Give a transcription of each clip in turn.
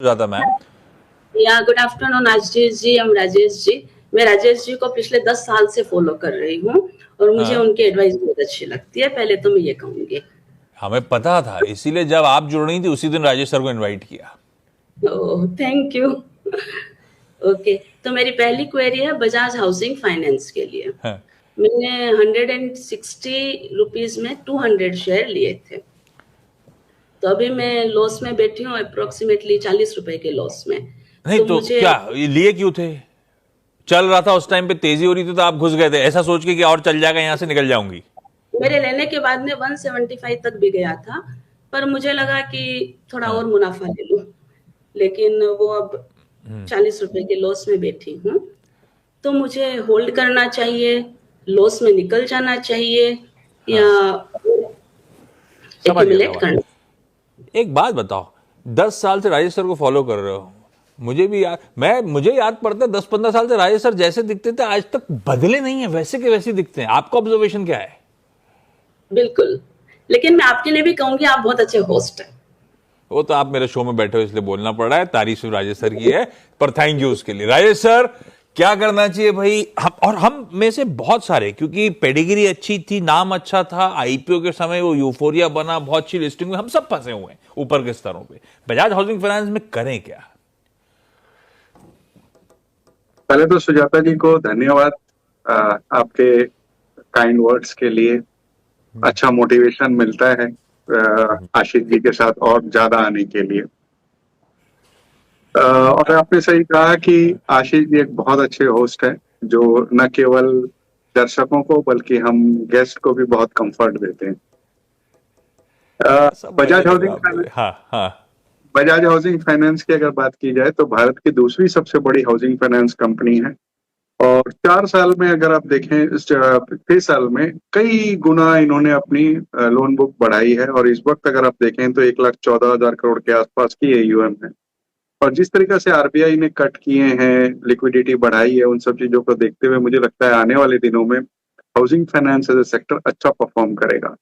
ज्यादा मैम। या good afternoon Ashish ji, हम राजेश जी। मैं राजेश जी को पिछले 10 साल से फॉलो कर रही हूँ और मुझे हाँ, उनकी एडवाइस बहुत अच्छी लगती है। पहले तो मैं ये कहूंगी। हमें पता था, इसीलिए जब आप जुड़ रही थी उसी दिन राजेश सर को इनवाइट किया। Oh thank you. ओके, तो मेरी पहली क्वेरी है बजाज हाउसिंग फाइनेंस के लिए। हाँ, मैंने 160 रुपीज में 200 शेयर लिए थे। तो अभी मैं लॉस में बैठी हूँ, अप्रोक्सीमेटली 40 रुपए के लॉस में। नहीं तो तो मुझे क्या ये लिए क्यों थे? चल रहा था उस टाइम पे, तेजी हो रही थी तो आप घुस गए थे ऐसा सोच के कि और चल जाएगा, यहां से निकल जाऊंगी। मेरे लेने के बाद में 175 तक भी गया था, पर मुझे लगा कि थोड़ा हाँ। और मुनाफा ले लूं। लेकिन वो अब 40 रुपए के लॉस में बैठी हूँ। तो मुझे होल्ड करना चाहिए, लॉस में निकल जाना चाहिए, या हाँ, समझ गया एक्यूमुलेट सवाल। करना। एक बात बताओ, 10 साल से राजेश सर को फॉलो कर रहे हो, मुझे भी याद, मुझे याद पड़ता है 10-15 साल से राजेश सर जैसे दिखते थे आज तक बदले नहीं है, वैसे के वैसे दिखते हैं। आपका ऑब्जर्वेशन क्या है? बिल्कुल। लेकिन मैं आपके लिए भी कहूंगी, आप बहुत अच्छे होस्ट हैं। वो तो आप मेरे शो में बैठे हो इसलिए बोलना पड़ रहा है, तारीफ सिर्फ राजेश सर की है। पर थैंक यू उसके लिए। राजेश सर, क्या करना चाहिए भाई? हम में से बहुत सारे, क्योंकि पेडिग्री अच्छी थी, नाम अच्छा था, आईपीओ के समय वो यूफोरिया बना, बहुत अच्छी लिस्टिंग में, हम सब फंसे हुए हैं ऊपर के स्तरों पे। बजाज हाउसिंग फाइनेंस में करें क्या? पहले तो सुजाता जी को धन्यवाद आपके काइंड वर्ड्स के लिए। अच्छा मोटिवेशन मिलता है आशीष जी के साथ और ज्यादा आने के लिए। और आपने सही कहा कि आशीष जी एक बहुत अच्छे होस्ट हैं जो न केवल दर्शकों को बल्कि हम गेस्ट को भी बहुत कंफर्ट देते हैं। सब मजे बजाज कर रहा हाउसिंग हूं आप मेरे। हाँ, हाँ। बजाज हाउसिंग फाइनेंस की अगर बात की जाए तो भारत की दूसरी सबसे बड़ी हाउसिंग फाइनेंस कंपनी है। और 4 साल में अगर आप देखें, इस 6 साल में कई गुना इन्होंने अपनी लोन बुक बढ़ाई है। और इस वक्त अगर आप देखें तो 1,14,000 करोड़ के आसपास की एयूएम है। और जिस तरीके से आरबीआई ने कट किए हैं, लिक्विडिटी बढ़ाई है, उन सब चीजों को देखते हुए मुझे लगता है आने वाले दिनों में housing finance as a sector अच्छा परफॉर्म करेगा।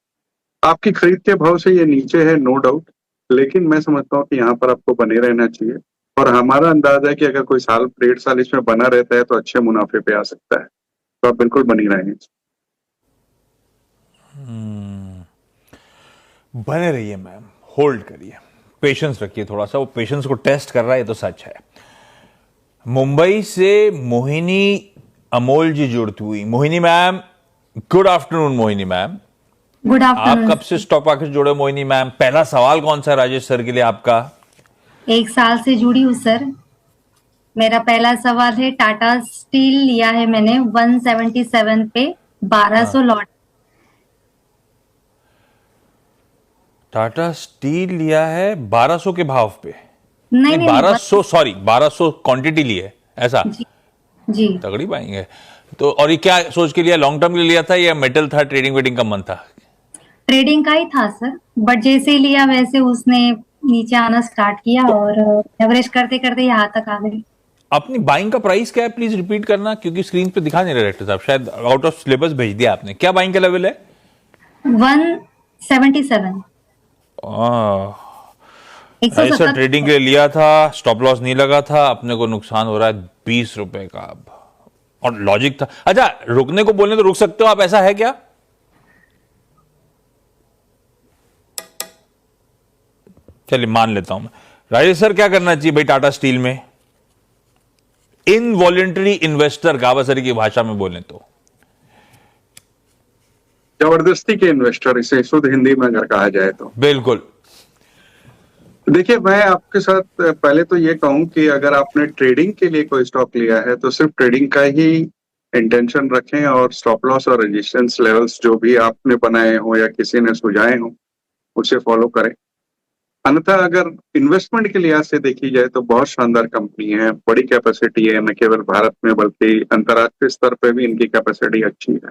आपकी खरीद के भाव से ये नीचे है, नो डाउट, लेकिन मैं समझता हूँ कि यहाँ पर आपको बने रहना चाहिए। और हमारा अंदाजा है कि अगर कोई साल 1.5 साल इसमें बना रहता है तो अच्छे मुनाफे पे आ सकता है। तो आप बिल्कुल बनी रहेंगे। बने रहिए मैम, होल्ड करिए, पेशेंस रखिए थोड़ा सा। वो पेशेंस को टेस्ट कर रहा है, ये तो सच है। मुंबई से मोहिनी अमोल जी जुड़ती हुई। Mohini ma'am, good afternoon. Mohini ma'am, good आप आफ्टरनून। कब से स्टॉक मार्केट जुड़े मोहिनी मैम? पहला सवाल कौन सा है राजेश सर के लिए आपका? 1 साल से जुड़ी हूँ सर। मेरा पहला सवाल है, टाटा स्टील लिया है मैंने 177 पे, 1200 लॉट। टाटा स्टील लिया है 1200 के भाव पे? नहीं नहीं, नहीं नहीं, 1200, सॉरी, 1200 क्वांटिटी ली है ऐसा? जी जी। तगड़ी पाएंगे। तो और ये क्या सोच के लिया, लॉन्ग टर्म के लिए लिया था या मेटल था, ट्रेडिंग वेडिंग का मन था? ट्रेडिंग का ही था सर, बट जैसे ही लिया वैसे उसने नीचे आना स्टार्ट किया तो और एवरेज करते करते यहाँ तक आ गई। अपनी बाइंग का प्राइस क्या है, प्लीज रिपीट करना, क्योंकि स्क्रीन पे दिखा नहीं रहे डायरेक्टर साहब, शायद आउट ऑफ सिलेबस भेज दिया आपने। क्या बाइंग का लेवल है? 177, ऐसा 170। ट्रेडिंग के लिए लिया था, स्टॉप लॉस नहीं लगा था, अपने को नुकसान हो रहा है 20 रुपए का अब। और लॉजिक था, अच्छा रुकने को बोलने तो रुक सकते हो आप, ऐसा है क्या? चलिए मान लेता हूं मैं। राजेश सर, क्या करना चाहिए भाई टाटा स्टील में? इनवॉलेंटरी इन्वेस्टर, गावासरी की भाषा में बोले तो। जबरदस्ती के इन्वेस्टर, इसे शुद्ध हिंदी में अगर कहा जाए तो। बिल्कुल। देखिए, मैं आपके साथ पहले तो ये कहूं कि अगर आपने ट्रेडिंग के लिए कोई स्टॉक लिया है तो सिर्फ ट्रेडिंग का ही इंटेंशन रखें और स्टॉप लॉस और रेजिस्टेंस लेवल्स जो भी आपने बनाए हो या किसी ने सुझाए हो उसे फॉलो करें। अन्यथा अगर इन्वेस्टमेंट के लिहाज से देखी जाए तो बहुत शानदार कंपनी है, बड़ी कैपेसिटी है, न केवल भारत में बल्कि अंतर्राष्ट्रीय स्तर पे भी इनकी कैपेसिटी अच्छी है।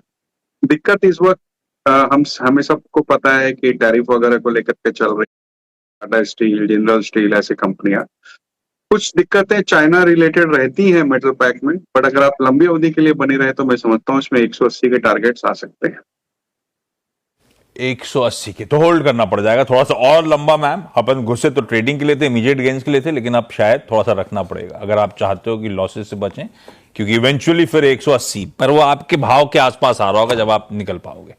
दिक्कत इस वक्त हमें सबको पता है कि टैरिफ वगैरह को लेकर के चल रही है। टाटा स्टील, जिंदल स्टील, ऐसी कंपनियां, कुछ दिक्कतें चाइना रिलेटेड रहती हैं मेटल पैक में, बट अगर आप लंबी अवधि के लिए बनी रहे तो मैं समझता हूँ इसमें 180 के टारगेट्स आ सकते हैं। 180 के तो होल्ड करना पड़ जाएगा, थोड़ा सा और लंबा मैम। अपन घुसे तो ट्रेडिंग के लिए थे, इमीडिएट गेन्स के लिए थे, लेकिन अब शायद थोड़ा सा रखना पड़ेगा अगर आप चाहते हो कि लॉसेस से बचें, क्योंकि इवेंचुअली फिर 180 पर वो आपके भाव के आसपास आ रहा होगा जब आप निकल पाओगे।